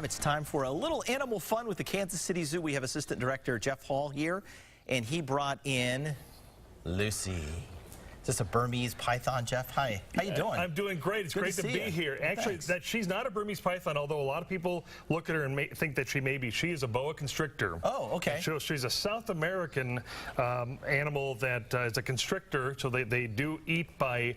It's time for a little animal fun with the Kansas City Zoo. We have Assistant Director Geoff Hall here, and he brought in Lucy. Is this a Burmese python, Geoff? Hi. How you doing? I'm doing great. It's great to be here. Actually, she's not a Burmese python, although a lot of people look at her and think that she is a boa constrictor. Oh, okay. She's a South American animal that is a constrictor, so they do eat by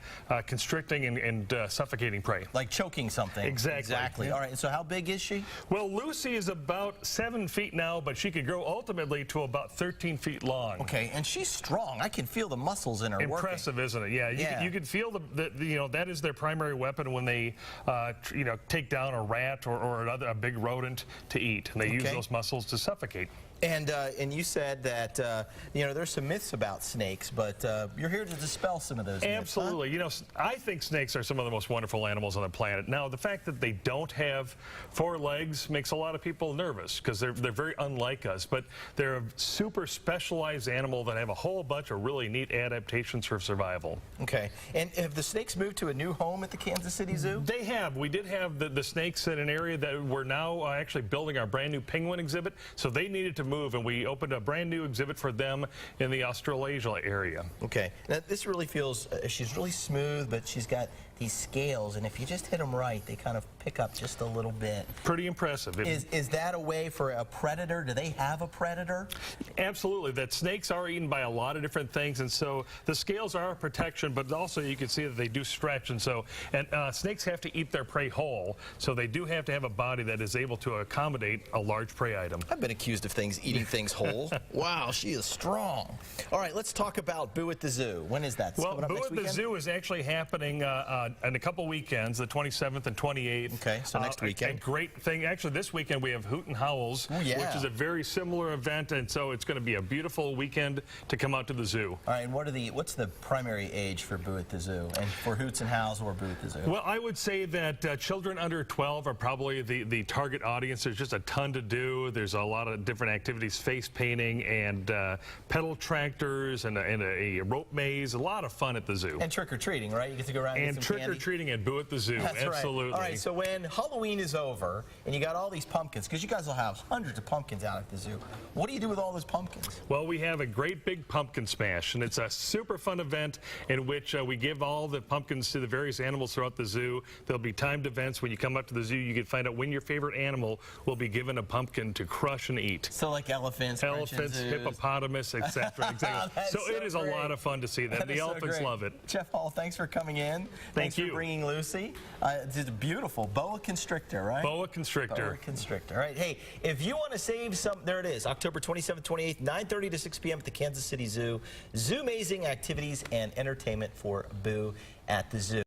constricting and suffocating prey. Like choking something. Exactly. Yeah. All right, and so how big is she? Well, Lucy is about 7 feet now, but she could grow ultimately to about 13 feet long. Okay, and she's strong. I can feel the muscles in her Impressive, working. isn't it? Yeah, you can feel that is their primary weapon when they take down a rat or a big rodent to eat, and they use those muscles to suffocate. And you said that there's some myths about snakes, but you're here to dispel some of those Absolutely. myths, huh? I think snakes are some of the most wonderful animals on the planet. Now, the fact that they don't have 4 legs makes a lot of people nervous because they're very unlike us, but they're a super specialized animal that have a whole bunch of really neat adaptations for survival. Okay. And have the snakes moved to a new home at the Kansas City Zoo? They have. We did have the snakes in an area that we're now actually building our brand new penguin exhibit, so they needed to move, and we opened a brand new exhibit for them in the Australasia area. Okay. Now, this really feels, she's really smooth, but she's got these scales, and if you just hit them right, they kind of pick up just a little bit. Pretty impressive. Is that a way for a predator? Do they have a predator? Absolutely. That snakes are eaten by a lot of different things, and so the scales are a protection, but also you can see that they do stretch, and snakes have to eat their prey whole, so they do have to have a body that is able to accommodate a large prey item. I've been accused of eating things whole. Wow, she is strong. All right, let's talk about Boo at the Zoo. When is that? Well, Boo at the Zoo is actually happening in a couple weekends, the 27th and 28th. Okay, so next weekend. A great thing. Actually, this weekend we have Hoot and Howls, which is a very similar event, and so it's going to be a beautiful weekend to come out to the zoo. All right, and what's the primary age for Boo at the Zoo, and for Hoots and Howls or Boo at the Zoo? Well, I would say that children under 12 are probably the target audience. There's just a ton to do. There's a lot of different activities, face painting and pedal tractors and a rope maze. A lot of fun at the zoo. And trick-or-treating, right? You get to go around and get some candy. Trick-or-treating at Boo at the Zoo. That's absolutely. Right. All right, so when Halloween is over and you got all these pumpkins, because you guys will have hundreds of pumpkins out at the zoo, what do you do with all those pumpkins? Well, we have a great big pumpkin smash, and it's a super fun event in which we give all the pumpkins to the various animals throughout the zoo. There'll be timed events. When you come up to the zoo, you can find out when your favorite animal will be given a pumpkin to crush and eat. So like elephants, hippopotamus, etc. Exactly. So it is great. A lot of fun to see that. The elephants love it. Geoff Hall, thanks for coming in. Thanks for bringing Lucy. It's beautiful. Boa constrictor, right? Boa constrictor. Boa constrictor. All right. Hey, if you want to save some, there it is, October 27th, 28th, 9:30 to 6 p.m. at the Kansas City Zoo. Zoo-mazing activities and entertainment for Boo at the Zoo.